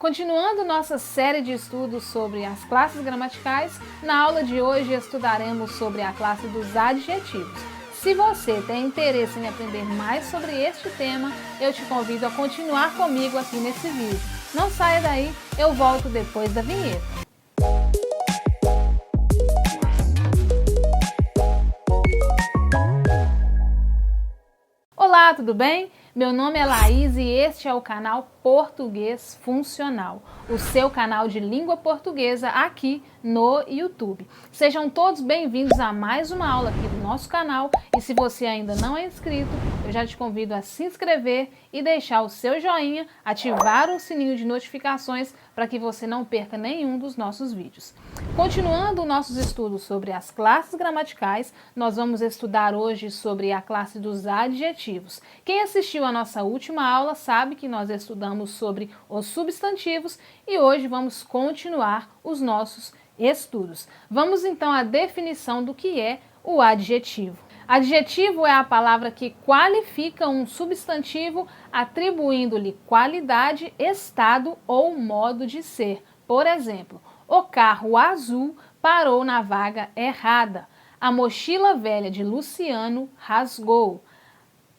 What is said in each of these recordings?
Continuando nossa série de estudos sobre as classes gramaticais, na aula de hoje estudaremos sobre a classe dos adjetivos. Se você tem interesse em aprender mais sobre este tema, eu te convido a continuar comigo aqui nesse vídeo. Não saia daí, eu volto depois da vinheta. Olá, tudo bem? Meu nome é Laís e este é o canal Português Funcional, o seu canal de língua portuguesa aqui no YouTube. Sejam todos bem-vindos a mais uma aula aqui do nosso canal e se você ainda não é inscrito, eu já te convido a se inscrever e deixar o seu joinha, ativar o sininho de notificações para que você não perca nenhum dos nossos vídeos. Continuando nossos estudos sobre as classes gramaticais, nós vamos estudar hoje sobre a classe dos adjetivos. Quem assistiu a nossa última aula sabe que nós estudamos sobre os substantivos e hoje vamos continuar os nossos estudos. Vamos então à definição do que é o adjetivo. Adjetivo é a palavra que qualifica um substantivo atribuindo-lhe qualidade, estado ou modo de ser. Por exemplo, o carro azul parou na vaga errada. A mochila velha de Luciano rasgou.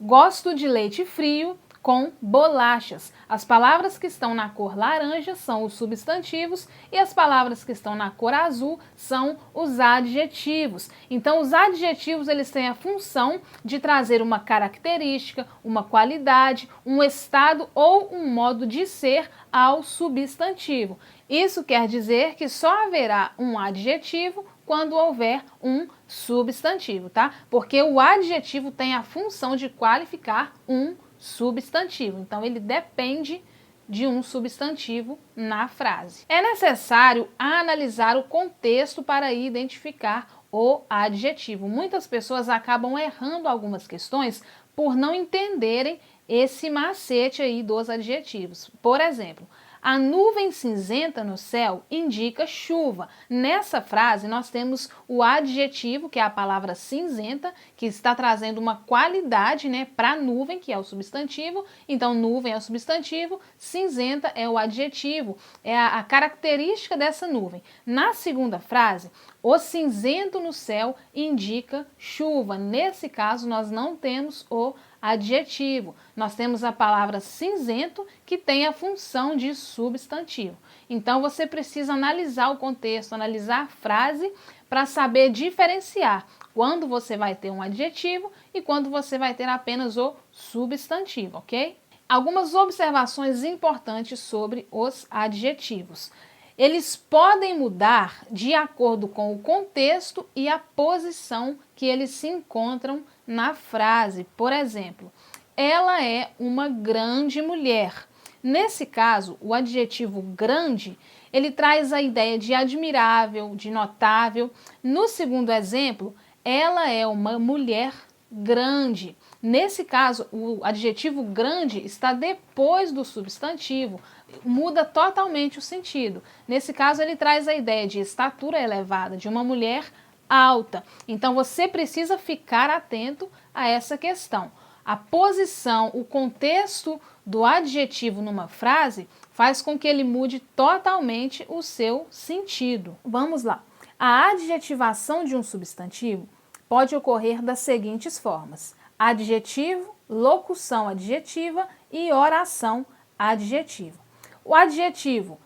Gosto de leite frio com bolachas. As palavras que estão na cor laranja são os substantivos e as palavras que estão na cor azul são os adjetivos. Então, os adjetivos eles têm a função de trazer uma característica, uma qualidade, um estado ou um modo de ser ao substantivo. Isso quer dizer que só haverá um adjetivo quando houver um substantivo, tá? Porque o adjetivo tem a função de qualificar um substantivo. Então, ele depende de um substantivo na frase. É necessário analisar o contexto para identificar o adjetivo. Muitas pessoas acabam errando algumas questões por não entenderem esse macete aí dos adjetivos. Por exemplo, a nuvem cinzenta no céu indica chuva. Nessa frase, nós temos o adjetivo, que é a palavra cinzenta, que está trazendo uma qualidade, né, para a nuvem, que é o substantivo. Então, nuvem é o substantivo, cinzenta é o adjetivo, é a característica dessa nuvem. Na segunda frase, o cinzento no céu indica chuva. Nesse caso, nós não temos o adjetivo. Nós temos a palavra cinzento, que tem a função de substantivo. Então, você precisa analisar o contexto, analisar a frase para saber diferenciar quando você vai ter um adjetivo e quando você vai ter apenas o substantivo, ok? Algumas observações importantes sobre os adjetivos. Eles podem mudar de acordo com o contexto e a posição que eles se encontram na frase. Por exemplo, ela é uma grande mulher. Nesse caso, o adjetivo grande, ele traz a ideia de admirável, de notável. No segundo exemplo, ela é uma mulher grande. Nesse caso, o adjetivo grande está depois do substantivo, muda totalmente o sentido. Nesse caso, ele traz a ideia de estatura elevada, de uma mulher alta. Então, você precisa ficar atento a essa questão. A posição, o contexto do adjetivo numa frase faz com que ele mude totalmente o seu sentido. Vamos lá. A adjetivação de um substantivo pode ocorrer das seguintes formas: adjetivo, locução adjetiva e oração adjetiva. O adjetivo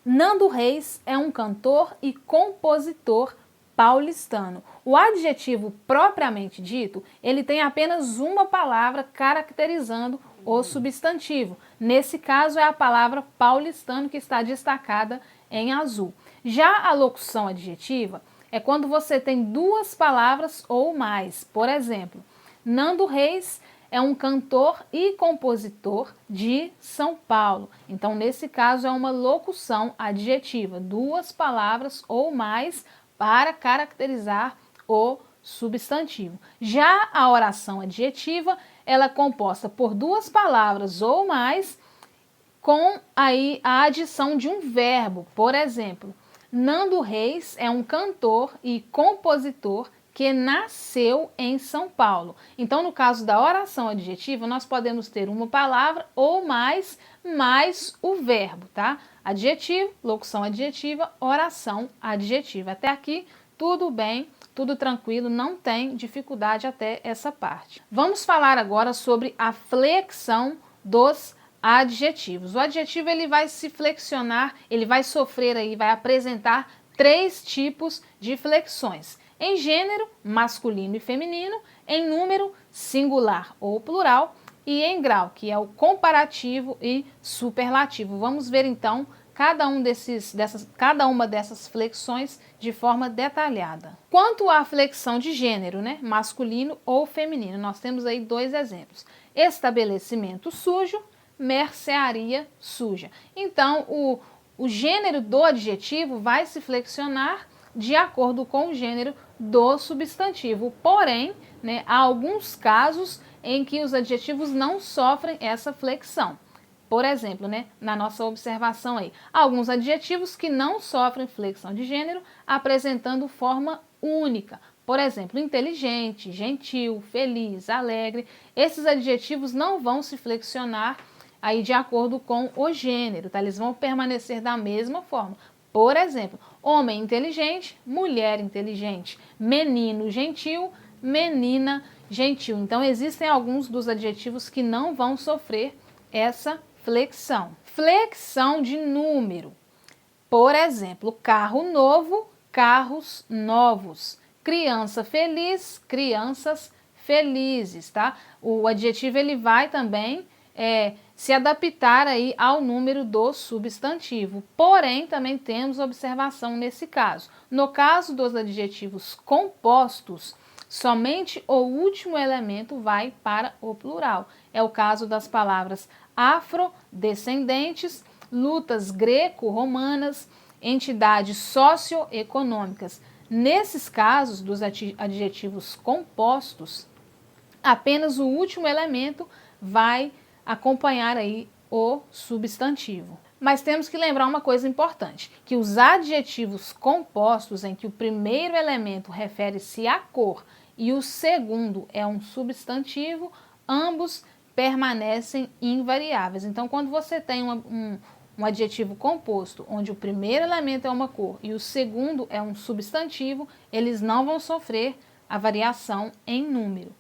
Nando Reis é um cantor e compositor paulistano. O adjetivo propriamente dito, ele tem apenas uma palavra caracterizando o substantivo. Nesse caso é a palavra paulistano que está destacada em azul. Já a locução adjetiva é quando você tem duas palavras ou mais. Por exemplo, Nando Reis é um cantor e compositor de São Paulo. Então, nesse caso, é uma locução adjetiva, duas palavras ou mais para caracterizar o substantivo. Já a oração adjetiva, ela é composta por duas palavras ou mais com aí a adição de um verbo. Por exemplo, Nando Reis é um cantor e compositor que nasceu em São Paulo. Então, no caso da oração adjetiva, nós podemos ter uma palavra ou mais o verbo, tá? Adjetivo, locução adjetiva, oração adjetiva. Até aqui, tudo bem, tudo tranquilo, não tem dificuldade até essa parte. Vamos falar agora sobre a flexão dos adjetivos. O adjetivo ele vai se flexionar, ele vai sofrer aí, vai apresentar 3 tipos de flexões. Em gênero, masculino e feminino, em número, singular ou plural, e em grau, que é o comparativo e superlativo. Vamos ver então cada uma dessas flexões de forma detalhada. Quanto à flexão de gênero, né, masculino ou feminino, nós temos aí 2 exemplos. Estabelecimento sujo, mercearia suja. Então, o gênero do adjetivo vai se flexionar de acordo com o gênero do substantivo. Porém, né, há alguns casos em que os adjetivos não sofrem essa flexão. Por exemplo, né, na nossa observação aí, alguns adjetivos que não sofrem flexão de gênero, apresentando forma única. Por exemplo, inteligente, gentil, feliz, alegre. Esses adjetivos não vão se flexionar aí de acordo com o gênero, tá? Eles vão permanecer da mesma forma. Por exemplo, homem inteligente, mulher inteligente, menino gentil, menina gentil. Então, existem alguns dos adjetivos que não vão sofrer essa flexão. Flexão de número. Por exemplo, carro novo, carros novos. Criança feliz, crianças felizes, tá? O adjetivo ele vai também se adaptar aí ao número do substantivo. Porém, também temos observação nesse caso. No caso dos adjetivos compostos, somente o último elemento vai para o plural. É o caso das palavras afrodescendentes, lutas greco-romanas, entidades socioeconômicas. Nesses casos dos adjetivos compostos, apenas o último elemento vai acompanhar aí o substantivo. Mas temos que lembrar uma coisa importante, que os adjetivos compostos em que o primeiro elemento refere-se à cor e o segundo é um substantivo, ambos permanecem invariáveis. Então, quando você tem um adjetivo composto, onde o primeiro elemento é uma cor e o segundo é um substantivo, eles não vão sofrer a variação em número.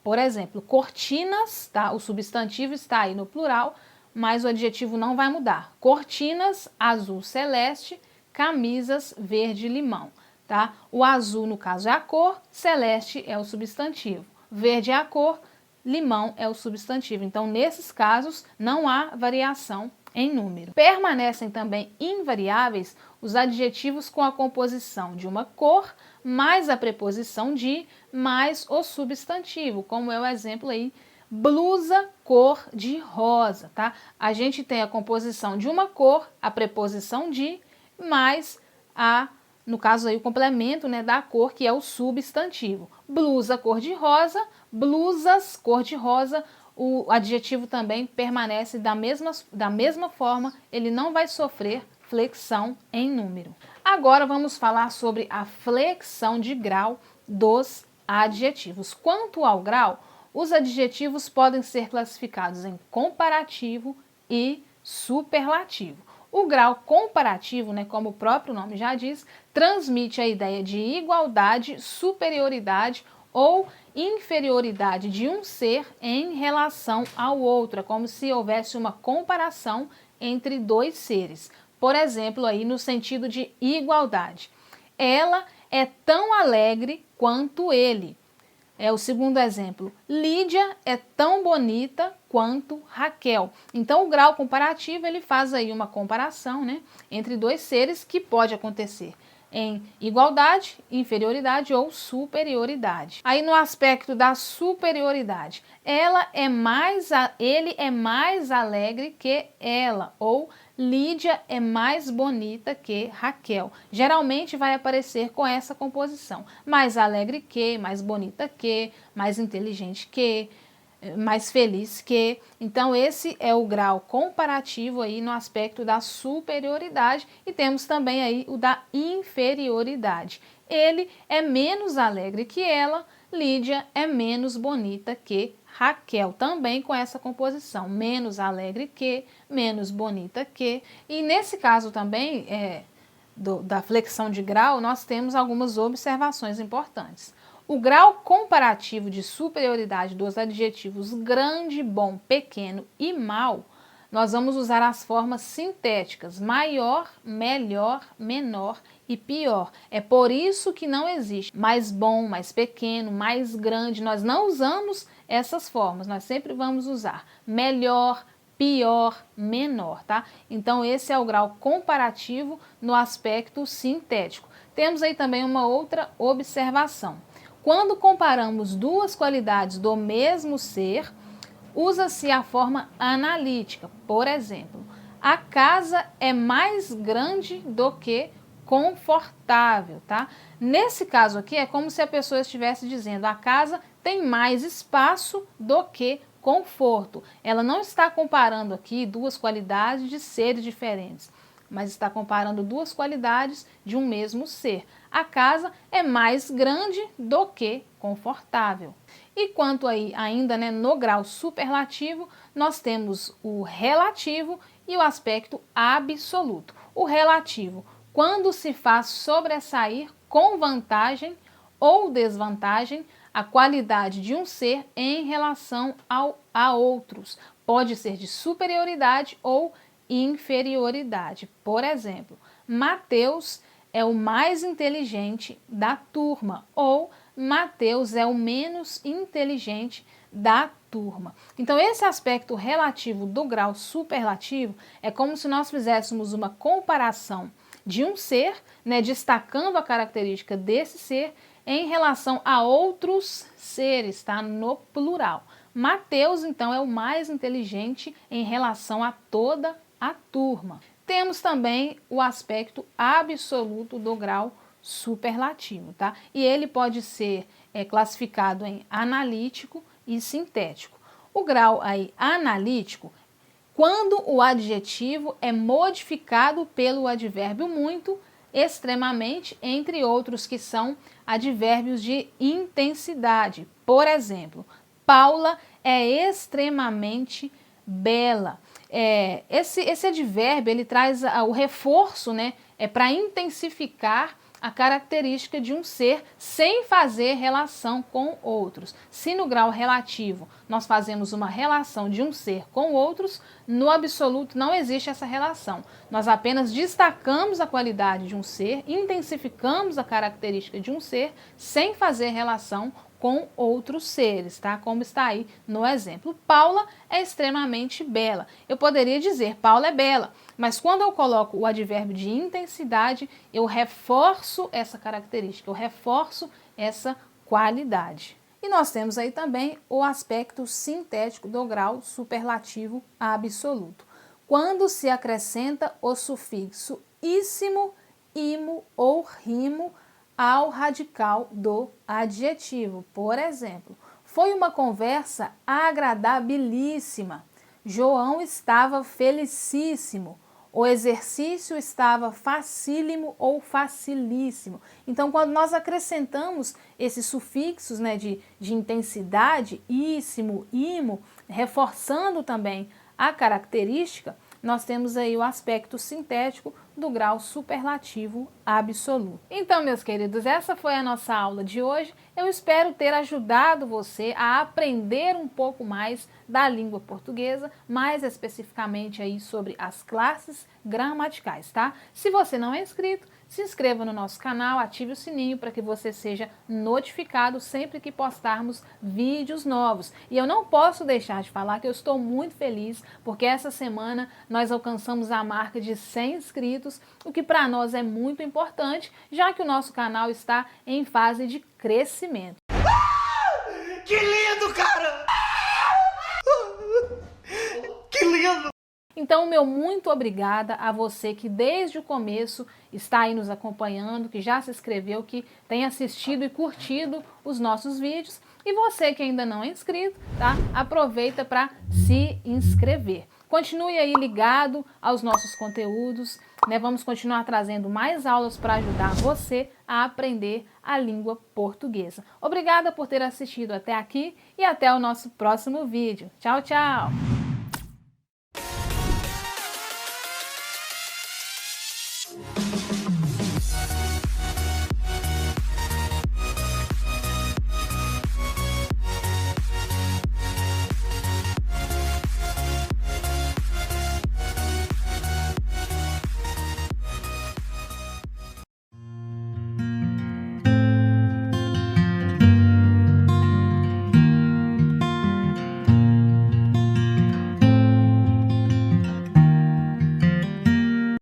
Por exemplo, cortinas, tá? O substantivo está aí no plural, mas o adjetivo não vai mudar. Cortinas azul celeste, camisas verde limão, tá? O azul, no caso, é a cor, celeste é o substantivo. Verde é a cor, limão é o substantivo. Então, nesses casos, não há variação em número. Permanecem também invariáveis os adjetivos com a composição de uma cor, mais a preposição de, mais o substantivo, como é o exemplo aí, blusa cor de rosa, tá? A gente tem a composição de uma cor, a preposição de, mais no caso aí, o complemento, né, da cor, que é o substantivo. Blusa cor de rosa, blusas cor de rosa, o adjetivo também permanece da mesma forma, ele não vai sofrer flexão em número. Agora vamos falar sobre a flexão de grau dos adjetivos. Quanto ao grau, os adjetivos podem ser classificados em comparativo e superlativo. O grau comparativo, né, como o próprio nome já diz, transmite a ideia de igualdade, superioridade ou inferioridade de um ser em relação ao outro. É como se houvesse uma comparação entre dois seres. Por exemplo, aí no sentido de igualdade. Ela é tão alegre quanto ele. É o segundo exemplo. Lídia é tão bonita quanto Raquel. Então, o grau comparativo, ele faz aí uma comparação, né, entre dois seres que pode acontecer em igualdade, inferioridade ou superioridade. Aí no aspecto da superioridade, ele é mais alegre que ela, ou Lídia é mais bonita que Raquel. Geralmente vai aparecer com essa composição. Mais alegre que, mais bonita que, mais inteligente que, mais feliz que. Então esse é o grau comparativo aí no aspecto da superioridade, e temos também aí o da inferioridade. Ele é menos alegre que ela, Lídia é menos bonita que Raquel, também com essa composição, menos alegre que, menos bonita que. E nesse caso também, da flexão de grau, nós temos algumas observações importantes. O grau comparativo de superioridade dos adjetivos grande, bom, pequeno e mal, nós vamos usar as formas sintéticas maior, melhor, menor e pior. É por isso que não existe mais bom, mais pequeno, mais grande. Nós não usamos essas formas, nós sempre vamos usar melhor, pior, menor, tá? Então esse é o grau comparativo no aspecto sintético. Temos aí também uma outra observação. Quando comparamos duas qualidades do mesmo ser, usa-se a forma analítica. Por exemplo, a casa é mais grande do que confortável, tá? Nesse caso aqui é como se a pessoa estivesse dizendo: a casa tem mais espaço do que conforto. Ela não está comparando aqui duas qualidades de seres diferentes, mas está comparando duas qualidades de um mesmo ser. A casa é mais grande do que confortável. E quanto aí ainda, né, no grau superlativo, nós temos o relativo e o aspecto absoluto. O relativo, quando se faz sobressair com vantagem ou desvantagem a qualidade de um ser em relação a outros. Pode ser de superioridade ou inferioridade. Por exemplo, Mateus é o mais inteligente da turma, ou Mateus é o menos inteligente da turma. Então esse aspecto relativo do grau superlativo é como se nós fizéssemos uma comparação de um ser, né, destacando a característica desse ser em relação a outros seres, tá? No plural. Mateus, então, é o mais inteligente em relação a toda a turma. Temos também o aspecto absoluto do grau superlativo, tá? E ele pode ser classificado em analítico e sintético. O grau aí analítico, quando o adjetivo é modificado pelo advérbio muito, extremamente, entre outros que são advérbios de intensidade. Por exemplo, Paula é extremamente bela. Esse advérbio ele traz o reforço, né, para intensificar a característica de um ser sem fazer relação com outros. Se no grau relativo nós fazemos uma relação de um ser com outros, no absoluto não existe essa relação. Nós apenas destacamos a qualidade de um ser, intensificamos a característica de um ser sem fazer relação com outros seres, tá? Como está aí no exemplo. Paula é extremamente bela. Eu poderia dizer Paula é bela, mas quando eu coloco o advérbio de intensidade, eu reforço essa característica, eu reforço essa qualidade. E nós temos aí também o aspecto sintético do grau superlativo absoluto. Quando se acrescenta o sufixo íssimo, imo ou rimo ao radical do adjetivo. Por exemplo, foi uma conversa agradabilíssima. João estava felicíssimo. O exercício estava facílimo ou facilíssimo. Então, quando nós acrescentamos esses sufixos, né, de intensidade, íssimo, imo, reforçando também a característica, nós temos aí o aspecto sintético do grau superlativo absoluto. Então, meus queridos, essa foi a nossa aula de hoje. Eu espero ter ajudado você a aprender um pouco mais da língua portuguesa, mais especificamente aí sobre as classes gramaticais, tá? Se você não é inscrito, se inscreva no nosso canal, ative o sininho para que você seja notificado sempre que postarmos vídeos novos. E eu não posso deixar de falar que eu estou muito feliz porque essa semana nós alcançamos a marca de 100 inscritos, o que para nós é muito importante, já que o nosso canal está em fase de crescimento. Que lindo, cara! Que lindo! Então, meu muito obrigada a você que desde o começo está aí nos acompanhando, que já se inscreveu, que tem assistido e curtido os nossos vídeos. E você que ainda não é inscrito, tá? Aproveita para se inscrever. Continue aí ligado aos nossos conteúdos, né? Vamos continuar trazendo mais aulas para ajudar você a aprender a língua portuguesa. Obrigada por ter assistido até aqui e até o nosso próximo vídeo. Tchau, tchau!